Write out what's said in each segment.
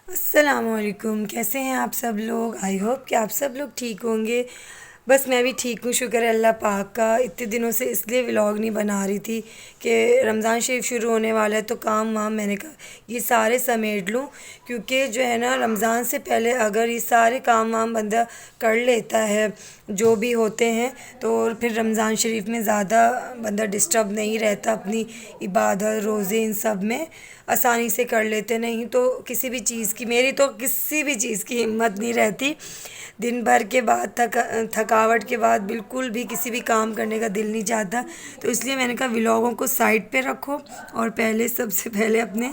अस्सलामुअलैकुम। कैसे हैं आप सब लोग? आई होप कि आप सब लोग ठीक होंगे। बस मैं भी ठीक हूँ, शुक्र है अल्लाह पाक का। इतने दिनों से इसलिए व्लॉग नहीं बना रही थी कि रमज़ान शरीफ शुरू होने वाला है तो काम वाम मैंने कहा ये सारे समेट लूँ, क्योंकि जो है ना रमज़ान से पहले अगर ये सारे काम वाम बंदा कर लेता है जो भी होते हैं तो फिर रमज़ान शरीफ में ज़्यादा बंदा डिस्टर्ब नहीं रहता, अपनी इबादत रोज़े इन सब में आसानी से कर लेते। नहीं तो किसी भी चीज़ की, मेरी तो किसी भी चीज़ की हिम्मत नहीं रहती। दिन भर के बाद थकावट के बाद बिल्कुल भी किसी भी काम करने का दिल नहीं चाहता। तो इसलिए मैंने कहा व्लॉगों को साइड पे रखो और पहले सबसे पहले अपने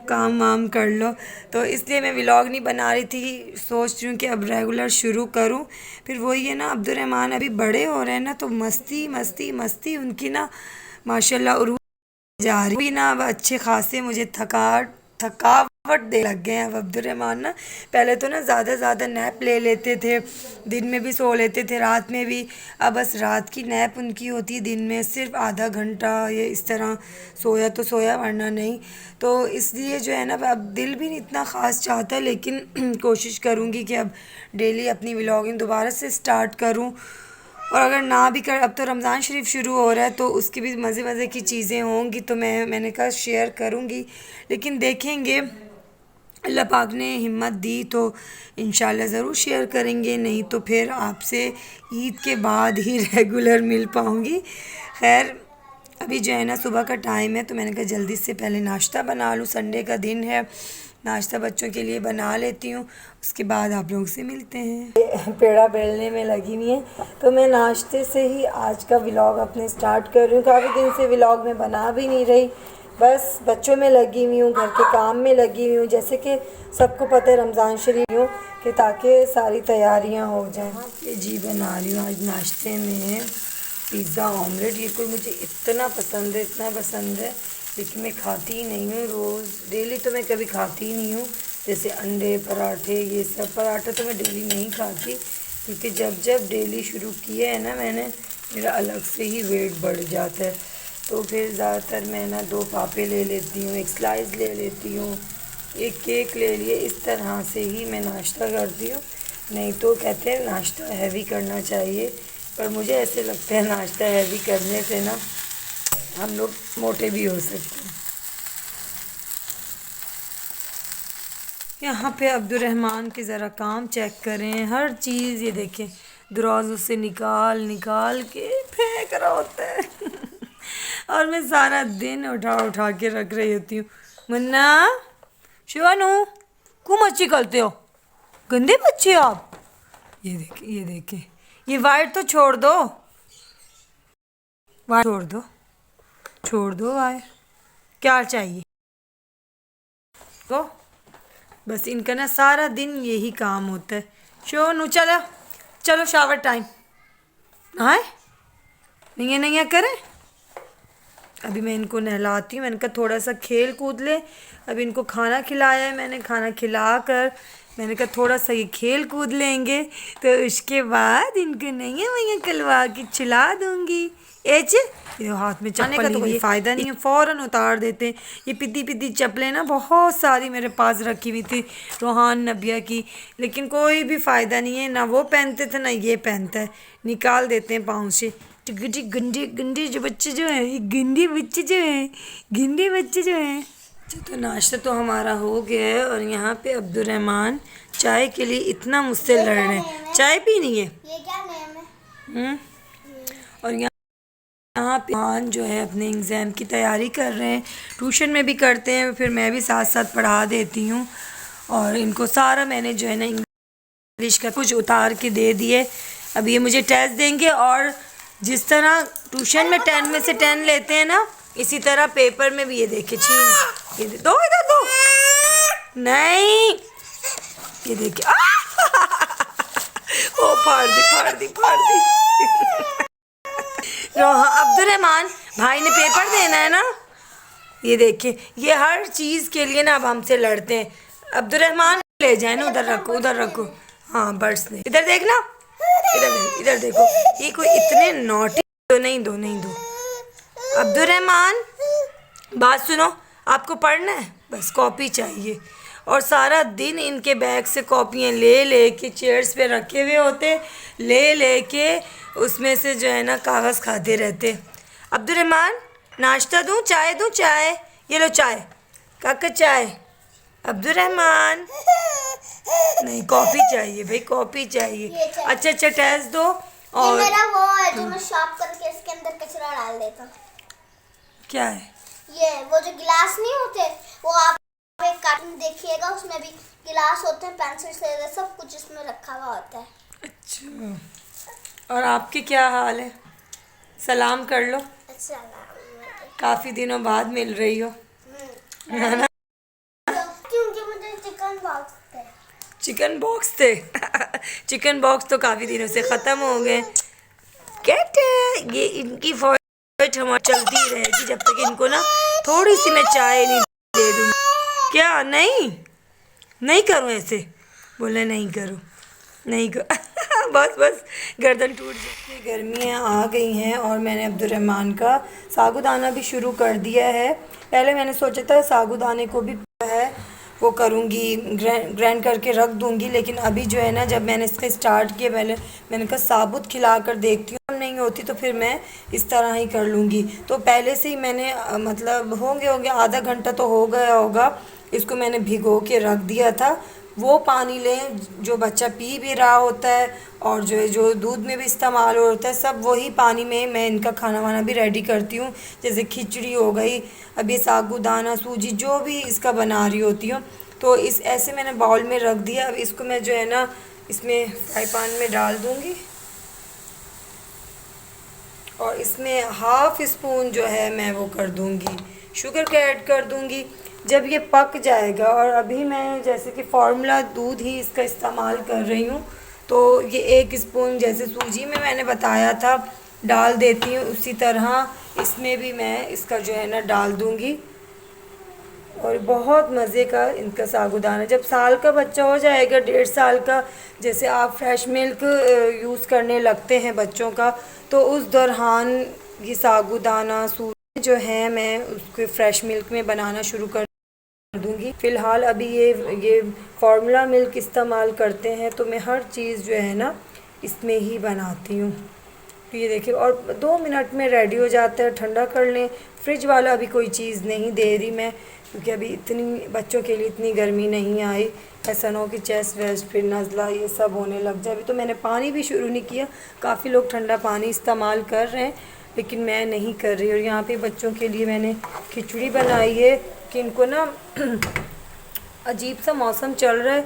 काम वाम कर लो। तो इसलिए मैं व्लॉग नहीं बना रही थी, सोच रही हूँ कि अब रेगुलर शुरू करूँ। फिर वही है ना, अब्दुर्रहमान अभी बड़े हो रहे हैं ना तो मस्ती मस्ती मस्ती उनकी ना माशाल्लाह उरूज जा रही भी ना। अब अच्छे खासे मुझे थकावट दे लग गए हैं अब अब्दुर्रहमान ना। पहले तो ना ज़्यादा नैप ले लेते थे, दिन में भी सो लेते थे रात में भी। अब बस रात की नैप उनकी होती है, दिन में सिर्फ आधा घंटा ये इस तरह सोया तो सोया वरना नहीं। तो इसलिए जो है ना अब दिल भी नहीं इतना ख़ास चाहता, लेकिन कोशिश करूँगी कि अब डेली अपनी व्लॉगिंग दोबारा से स्टार्ट करूँ। और अगर ना भी कर, अब तो रमज़ान शरीफ शुरू हो रहा है तो उसकी भी मज़े मज़े की चीज़ें होंगी तो मैंने कहा शेयर करूँगी। लेकिन देखेंगे, अल्लाह पाक ने हिम्मत दी तो इंशाल्लाह ज़रूर शेयर करेंगे, नहीं तो फिर आपसे ईद के बाद ही रेगुलर मिल पाऊँगी। खैर अभी जो है ना सुबह का टाइम है तो मैंने कहा जल्दी से पहले नाश्ता बना लूँ, संडे का दिन है, नाश्ता बच्चों के लिए बना लेती हूँ, उसके बाद आप लोगों से मिलते हैं। पेड़ा बेलने में लगी हुई है तो मैं नाश्ते से ही आज का व्लॉग अपने स्टार्ट कर रही हूँ। काफ़ी दिन से व्लॉग में बना भी नहीं रही, बस बच्चों में लगी हुई हूँ, घर के काम में लगी हुई हूँ। जैसे कि सबको पता है रमज़ान शरीफ हूँ कि ताकि सारी तैयारियाँ हो जाएँ। ये जी बना रही हूँ आज नाश्ते में पिज़्ज़ा ऑमलेट। ये कोई मुझे इतना पसंद है, इतना पसंद है, लेकिन मैं खाती ही नहीं हूँ रोज़। डेली तो मैं कभी खाती ही नहीं हूँ, जैसे अंडे पराठे ये सब। पराठा तो मैं डेली नहीं खाती, क्योंकि जब डेली शुरू किए है ना मैंने, मेरा अलग से ही वेट बढ़ जाता है। तो फिर ज़्यादातर मैं ना 2 पापे ले लेती हूँ, 1 स्लाइस ले लेती हूँ, एक केक ले लिए। इस तरह से ही मैं नाश्ता करती हूँ। नहीं तो कहते हैं नाश्ता हैवी करना चाहिए, पर मुझे ऐसे लगता है नाश्ता हैवी करने से ना हम लोग मोटे भी हो सकते हैं। यहाँ पे अब्दुर्रहमान के ज़रा काम चेक करें, हर चीज़ ये देखें दरवाज़ों से निकाल निकाल के फेंक रहा होता है और मैं सारा दिन उठा उठा के रख रही होती हूँ। मुन्ना, शिवानू, क्यों मच्छी करते हो? गंदे बच्चे हो आप। ये देखें ये देखें, ये वाइट तो छोड़ दो, वाइट छोड़ दो वाइट। क्या चाहिए तो बस इनका ना सारा दिन यही काम होता है। शोनू चलो चलो शावर टाइम, नहाए नहीं नहीं करें। अभी मैं इनको नहलाती हूँ, मैंने कहा थोड़ा सा खेल कूद ले। अभी इनको खाना खिलाया है मैंने, खाना खिला कर मैंने कहा थोड़ा सा ये खेल कूद लेंगे तो उसके बाद इनको नहीं वहीं कलवा के चिल्ला दूँगी। एच ये हाथ में चप्पल का तो कोई फ़ायदा नहीं है, फ़ौरन उतार देते हैं। ये पिद्दी चप्पलें ना बहुत सारी मेरे पास रखी हुई थी रोहान नबिया की, लेकिन कोई भी फ़ायदा नहीं है, ना वो पहनते थे ना ये पहनता है, निकाल देते हैं पाँव से। गंदी गंदी गंदी जो बच्चे जो हैं, ये गंदे बच्चे जो हैं, गंदे बच्चे जो हैं। अच्छा तो नाश्ता तो हमारा हो गया है और यहाँ पे अब्दुर्रहमान चाय के लिए इतना मुझसे लड़ रहे हैं। चाय पीनी है? ये क्या नेम है? और यहाँ पे मान जो है अपने एग्ज़ाम की तैयारी कर रहे हैं, ट्यूशन में भी करते हैं, फिर मैं भी साथ साथ पढ़ा देती हूँ। और इनको सारा मैंने जो है ना इंग्लिश का कुछ उतार के दे दिए। अब ये मुझे टेस्ट देंगे और जिस तरह ट्यूशन में 10 में से 10 लेते हैं ना, इसी तरह पेपर में भी ये देखिए छीन ये दो, इधर दो, नहीं ये देखिए ओ फाड़ दी अब्दुर्रहमान भाई ने पेपर देना है ना, ये देखिए ये हर चीज़ के लिए ना अब हमसे लड़ते हैं। अब्दुर्रहमान ले जाए ना, उधर रखो। हाँ बर्ड्स ने इधर देखना, इधर देखो, ये कोई इतने नॉटी। तो नहीं दो अब्दुर्रहमान, बात सुनो, आपको पढ़ना है, बस कॉपी चाहिए और सारा दिन इनके बैग से कॉपियाँ ले ले के चेयर्स पे रखे हुए होते, ले ले के उसमें से जो है ना कागज़ खाते रहते। अब्दुर्रहमान नाश्ता दूँ, चाय दूँ? चाय, ये लो चाय, काका चाय। अब्दुर्रहमान नहीं, कॉफ़ी चाहिए भाई, कॉफ़ी चाहिए। अच्छा अच्छा टेस्ट दो। और ये मेरा वो है जो मैं शॉप करके इसके अंदर कचरा डाल देता हूँ। क्या है ये वो जो गिलास नहीं होते, वो आप एक कार्टून देखिएगा, उसमें भी गिलास होते हैं, पेंसिल से सब कुछ इसमें रखा हुआ होता है। अच्छा, और आपके क्या हाल है? सलाम कर लो, अच्छा काफ़ी दिनों बाद मिल रही हो, है ना? क्योंकि मुझे चिकन बॉक्स थे। चिकन बॉक्स थे चिकन बॉक्स तो काफ़ी दिनों से ख़त्म हो गए। कहते ये इनकी फौज हमारी चलती रहेगी जब तक इनको ना थोड़ी सी मैं चाय नहीं दे दूँगी। क्या नहीं नहीं करूँ ऐसे? बोले नहीं करूँ, नहीं कर बस बस गर्दन टूट जाती। गर्मियाँ आ गई हैं और मैंने अब्दुर्रहमान का साबूदाना भी शुरू कर दिया है। पहले मैंने सोचा था साबूदाने को भी है वो करूँगी, ग्राइंड करके रख दूँगी, लेकिन अभी जो है ना जब मैंने इसका स्टार्ट किया, पहले मैंने कहा साबुत खिला कर देखती हूँ, नहीं होती तो फिर मैं इस तरह ही कर लूँगी। तो पहले से ही मैंने मतलब होंगे आधा घंटा तो हो गया होगा, इसको मैंने भिगो के रख दिया था। वो पानी लें जो बच्चा पी भी रहा होता है और जो दूध में भी इस्तेमाल होता है, सब वही पानी में मैं इनका खाना वाना भी रेडी करती हूँ। जैसे खिचड़ी हो गई, अब ये साबूदाना सूजी जो भी इसका बना रही होती हूँ, तो इस ऐसे मैंने बाउल में रख दिया। अब इसको मैं जो है ना इसमें फ्राई पैन में डाल दूँगी और इसमें हाफ़ स्पून जो है मैं वो कर दूँगी, शुगर का ऐड कर दूँगी। जब ये पक जाएगा, और अभी मैं जैसे कि फार्मूला दूध ही इसका इस्तेमाल कर रही हूँ, तो ये 1 स्पून जैसे सूजी में मैंने बताया था डाल देती हूँ, उसी तरह इसमें भी मैं इसका जो है ना डाल दूँगी। और बहुत मज़े का इनका साबूदाना, जब साल का बच्चा हो जाएगा, 1.5 साल का, जैसे आप फ्रेश मिल्क यूज़ करने लगते हैं बच्चों का, तो उस दौरान ये साबूदाना सूजी जो है मैं उसको फ्रेश मिल्क में बनाना शुरू कर दूँगी। फ़िलहाल अभी ये फार्मूला मिल्क इस्तेमाल करते हैं, तो मैं हर चीज़ जो है ना इसमें ही बनाती हूँ। तो ये देखिए, और 2 मिनट में रेडी हो जाता है। ठंडा कर लें, फ्रिज वाला अभी कोई चीज़ नहीं दे रही मैं, क्योंकि अभी इतनी बच्चों के लिए इतनी गर्मी नहीं आई, ऐसा ना हो कि चेस्ट वेस्ट फिर नज़ला ये सब होने लग जाए। अभी तो मैंने पानी भी शुरू नहीं किया, काफ़ी लोग ठंडा पानी इस्तेमाल कर रहे हैं लेकिन मैं नहीं कर रही। और यहाँ पे बच्चों के लिए मैंने खिचड़ी बनाई है कि इनको ना अजीब सा मौसम चल रहा है,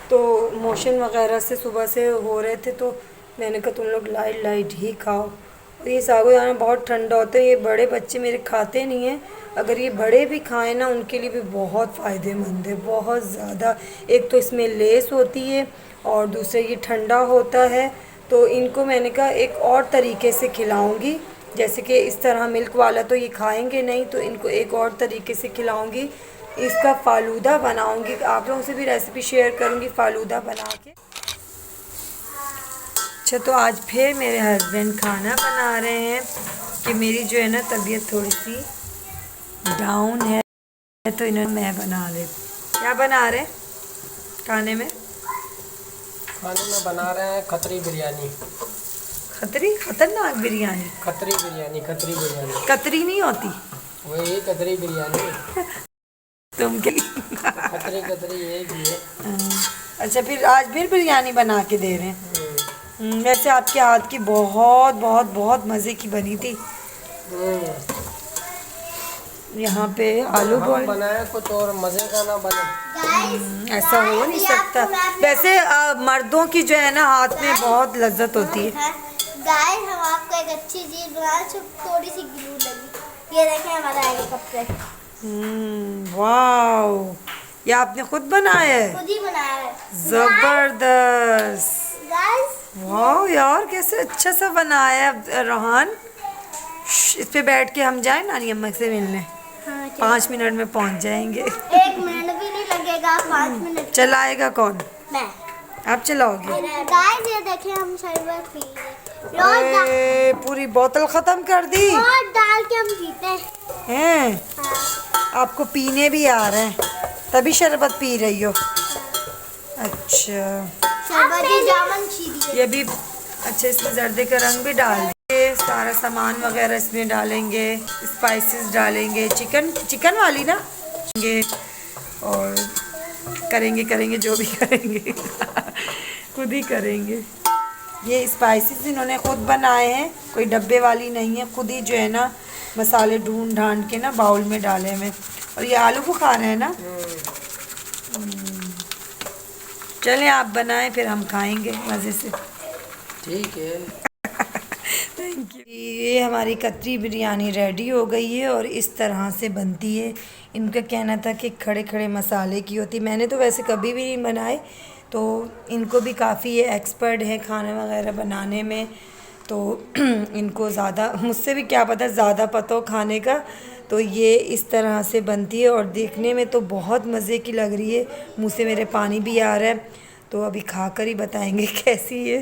तो मोशन वगैरह से सुबह से हो रहे थे, तो मैंने कहा तुम लोग लाइट लाइट ही खाओ। और ये साबूदाना बहुत ठंडा होता है, ये बड़े बच्चे मेरे खाते नहीं हैं, अगर ये बड़े भी खाएं ना उनके लिए भी बहुत फ़ायदेमंद है, बहुत ज़्यादा। एक तो इसमें लेस होती है और दूसरा ये ठंडा होता है। तो इनको मैंने कहा एक और तरीके से खिलाऊँगी, जैसे कि इस तरह मिल्क वाला तो ये खाएंगे नहीं, तो इनको एक और तरीके से खिलाऊँगी, इसका फ़ालूदा बनाऊँगी। आप लोगों से भी रेसिपी शेयर करूँगी फ़ालूदा बना के। अच्छा, तो आज फिर मेरे हस्बैंड खाना बना रहे हैं कि मेरी जो है ना तबीयत थोड़ी सी डाउन है, तो इन्होंने मैं बना ले। क्या बना रहे खाने में? खाने में बना रहे हैं खतरी बिरयानी। खतरनाक बिरयानी? खतरी बिरयानी, खतरी बिरयानी। कतरी नहीं होती? वही खतरी बिरयानी। तुम के खतरी खतरी एक ही है। अच्छा, फिर आज फिर बिरयानी बना के दे रहे हैं। वैसे आपके हाथ की बहुत बहुत बहुत मज़े की बनी थी। यहाँ पे आलू बॉयल बनाया कुछ और मज़े का ना बने, ऐसा हो नहीं सकता। वैसे मर्दों की जो है ना हाथ में बहुत लज्जत होती है। गाइस, हम आपको एक अच्छी चीज बनाए, थोड़ी सी ग्लू लगी। ये देखें हमारा हेलीकॉप्टर। वाओ, ये आपने खुद बनाया है? खुद ही बनाया है। जबरदस्त गाइस, वाओ यार, कैसे अच्छा सा बनाया है रोहान। इस पे बैठ के हम जाए नानी अम्मा से मिलने। हाँ, 5 मिनट में पहुंच जाएंगे। 1 मिनट भी नहीं लगेगा, 5 मिनट। चलाएगा कौन? मैं। आप चलाओगे? गाइस, ये देखें हम शरबत पी रहे हैं। पूरी बोतल खत्म कर दी। और डाल के हम पीते हैं। हैं? हाँ। आपको पीने भी आ रहा है, तभी शरबत पी रही हो? अच्छा, शरबत ही जामन छीलिए। ये भी अच्छे, इसमें जर्दे का रंग भी डाल देंगे, सारा सामान वगैरह इसमें डालेंगे, स्पाइसेस डालेंगे, चिकन वाली ना ये, और करेंगे जो भी करेंगे खुद ही करेंगे। ये स्पाइसेस इन्होंने खुद बनाए हैं, कोई डब्बे वाली नहीं है, खुद ही जो है ना मसाले ढूंढ ढांड के ना बाउल में डाले हमें। और ये आलू बुखारा है ना। चलें आप बनाएं, फिर हम खाएंगे मज़े से। ठीक है। Thank you. ये हमारी कतरी बिरयानी रेडी हो गई है और इस तरह से बनती है। इनका कहना था कि खड़े खड़े मसाले की होती, मैंने तो वैसे कभी भी नहीं बनाए, तो इनको भी काफ़ी ये एक्सपर्ट है खाना वगैरह बनाने में, तो इनको ज़्यादा, मुझसे भी क्या पता ज़्यादा पता हो खाने का। तो ये इस तरह से बनती है और देखने में तो बहुत मज़े की लग रही है, मुँह से मेरे पानी भी आ रहा है। तो अभी खा कर ही बताएंगे कैसी है।